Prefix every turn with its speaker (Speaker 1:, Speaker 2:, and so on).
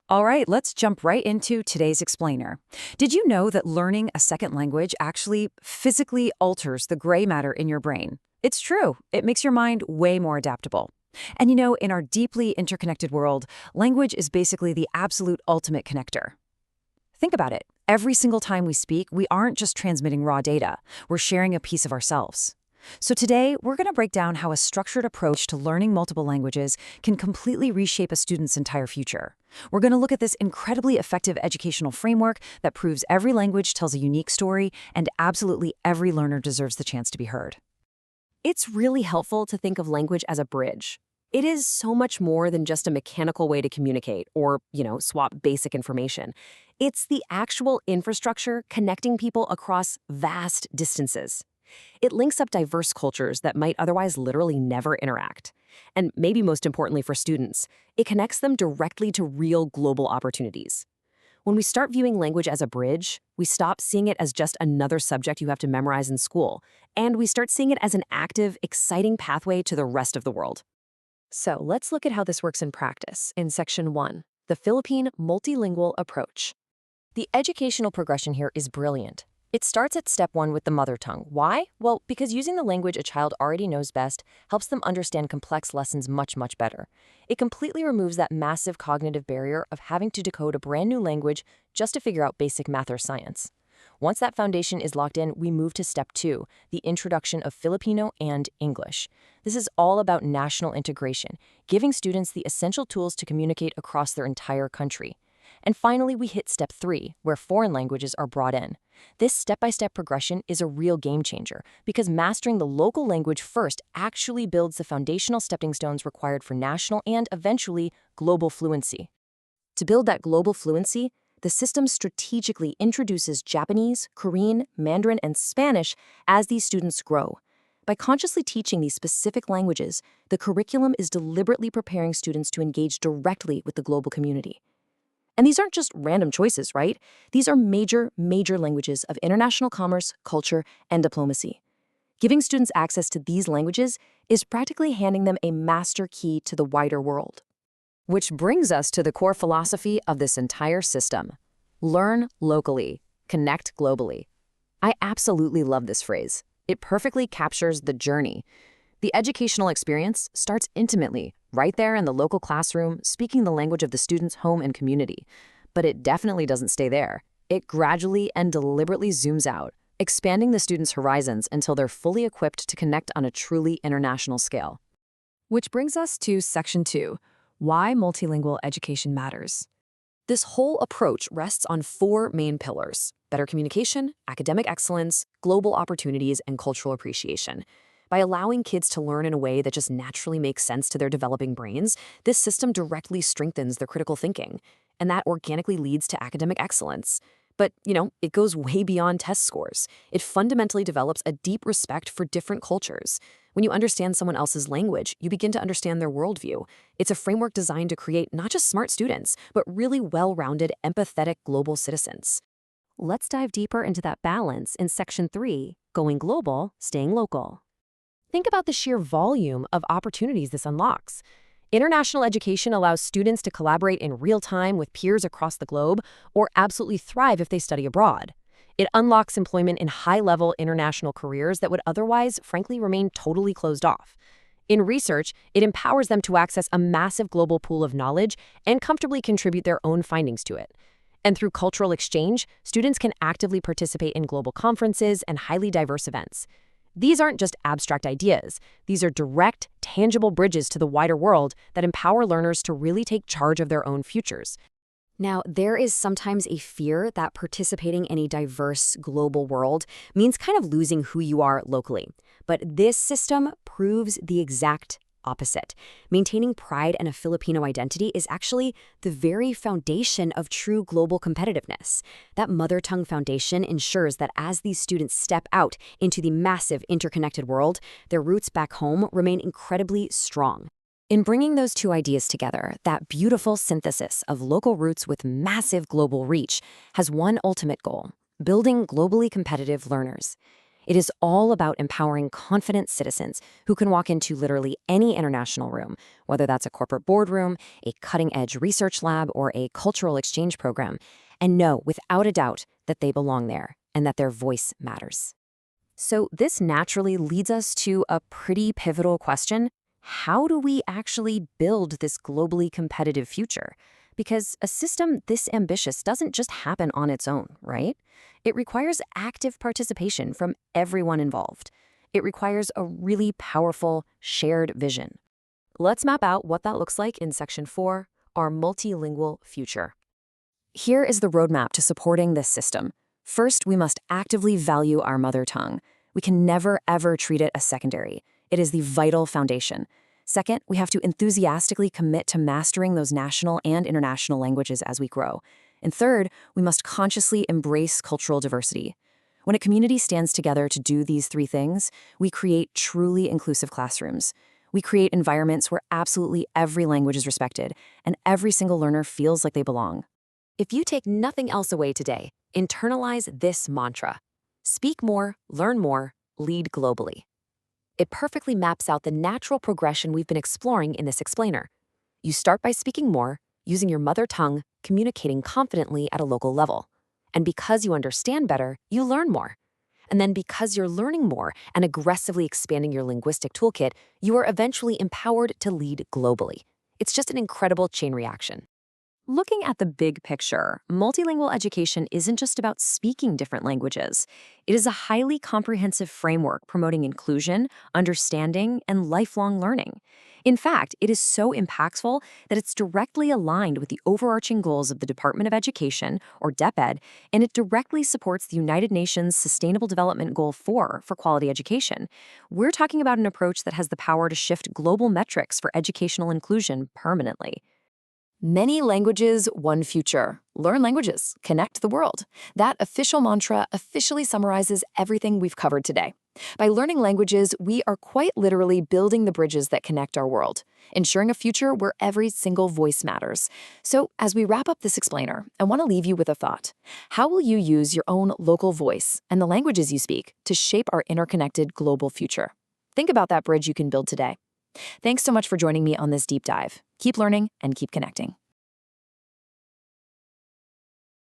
Speaker 1: All right, let's jump right into today's explainer. Did you know that learning a second language actually physically alters the gray matter in your brain? It's true. It makes your mind way more adaptable. And in our deeply interconnected world, language is basically the absolute ultimate connector. Think about it. Every single time we speak, we aren't just transmitting raw data. We're sharing a piece of ourselves. So today, we're going to break down how a structured approach to learning multiple languages can completely reshape a student's entire future. We're going to look at this incredibly effective educational framework that proves every language tells a unique story and absolutely every learner deserves the chance to be heard.
Speaker 2: It's really helpful to think of language as a bridge. It is so much more than just a mechanical way to communicate or, swap basic information. It's the actual infrastructure connecting people across vast distances. It links up diverse cultures that might otherwise literally never interact. And maybe most importantly for students, it connects them directly to real global opportunities. When we start viewing language as a bridge, we stop seeing it as just another subject you have to memorize in school, and we start seeing it as an active, exciting pathway to the rest of the world. So let's look at how this works in practice in Section 1, the Philippine Multilingual Approach. The educational progression here is brilliant. It starts at step 1 with the mother tongue. Why? Well, because using the language a child already knows best helps them understand complex lessons much, much better. It completely removes that massive cognitive barrier of having to decode a brand new language just to figure out basic math or science. Once that foundation is locked in, we move to step 2, the introduction of Filipino and English. This is all about national integration, giving students the essential tools to communicate across their entire country. And finally, we hit step 3, where foreign languages are brought in. This step-by-step progression is a real game changer because mastering the local language first actually builds the foundational stepping stones required for national and, eventually, global fluency. To build that global fluency, the system strategically introduces Japanese, Korean, Mandarin, and Spanish as these students grow. By consciously teaching these specific languages, the curriculum is deliberately preparing students to engage directly with the global community. And these aren't just random choices, right? These are major languages of international commerce, culture, and diplomacy. Giving students access to these languages is practically handing them a master key to the wider world. Which brings us to the core philosophy of this entire system. Learn locally, connect globally. I absolutely love this phrase. It perfectly captures the journey. The educational experience starts intimately, right there in the local classroom, speaking the language of the student's home and community. But it definitely doesn't stay there. It gradually and deliberately zooms out, expanding the students' horizons until they're fully equipped to connect on a truly international scale. Which brings us to Section 2, why multilingual education matters. This whole approach rests on 4 main pillars: better communication, academic excellence, global opportunities, and cultural appreciation. By allowing kids to learn in a way that just naturally makes sense to their developing brains, this system directly strengthens their critical thinking, and that organically leads to academic excellence. But, it goes way beyond test scores. It fundamentally develops a deep respect for different cultures. When you understand someone else's language, you begin to understand their worldview. It's a framework designed to create not just smart students, but really well-rounded, empathetic global citizens. Let's dive deeper into that balance in Section 3, going global, staying local. Think about the sheer volume of opportunities this unlocks. International education allows students to collaborate in real time with peers across the globe or absolutely thrive if they study abroad. It unlocks employment in high-level international careers that would otherwise, frankly, remain totally closed off. In research, it empowers them to access a massive global pool of knowledge and comfortably contribute their own findings to it. And through cultural exchange, students can actively participate in global conferences and highly diverse events. These aren't just abstract ideas. These are direct, tangible bridges to the wider world that empower learners to really take charge of their own futures. Now, there is sometimes a fear that participating in a diverse global world means kind of losing who you are locally. But this system proves the exact opposite. Maintaining pride and a Filipino identity is actually the very foundation of true global competitiveness. That mother tongue foundation ensures that as these students step out into the massive interconnected world, their roots back home remain incredibly strong. In bringing those two ideas together, that beautiful synthesis of local roots with massive global reach has one ultimate goal: building globally competitive learners. It is all about empowering confident citizens who can walk into literally any international room, whether that's a corporate boardroom, a cutting-edge research lab, or a cultural exchange program, and know without a doubt that they belong there and that their voice matters. So this naturally leads us to a pretty pivotal question. How do we actually build this globally competitive future? Because a system this ambitious doesn't just happen on its own, right? It requires active participation from everyone involved. It requires a really powerful, shared vision. Let's map out what that looks like in Section 4, our multilingual future. Here is the roadmap to supporting this system. First, we must actively value our mother tongue. We can never, ever treat it as secondary. It is the vital foundation. Second, we have to enthusiastically commit to mastering those national and international languages as we grow. And third, we must consciously embrace cultural diversity. When a community stands together to do these three things, we create truly inclusive classrooms. We create environments where absolutely every language is respected and every single learner feels like they belong. If you take nothing else away today, internalize this mantra. Speak more, learn more, lead globally. It perfectly maps out the natural progression we've been exploring in this explainer. You start by speaking more, using your mother tongue, communicating confidently at a local level. And because you understand better, you learn more. And then because you're learning more and aggressively expanding your linguistic toolkit, you are eventually empowered to lead globally. It's just an incredible chain reaction. Looking at the big picture, multilingual education isn't just about speaking different languages. It is a highly comprehensive framework promoting inclusion, understanding, and lifelong learning. In fact, it is so impactful that it's directly aligned with the overarching goals of the Department of Education, or DepEd, and it directly supports the United Nations Sustainable Development Goal 4 for quality education. We're talking about an approach that has the power to shift global metrics for educational inclusion permanently. Many languages, one future. Learn languages, connect the world. That official mantra officially summarizes everything we've covered today. By learning languages, we are quite literally building the bridges that connect our world, ensuring a future where every single voice matters. So, as we wrap up this explainer, I want to leave you with a thought. How will you use your own local voice and the languages you speak to shape our interconnected global future? Think about that bridge you can build today. Thanks so much for joining me on this deep dive. Keep learning and keep connecting.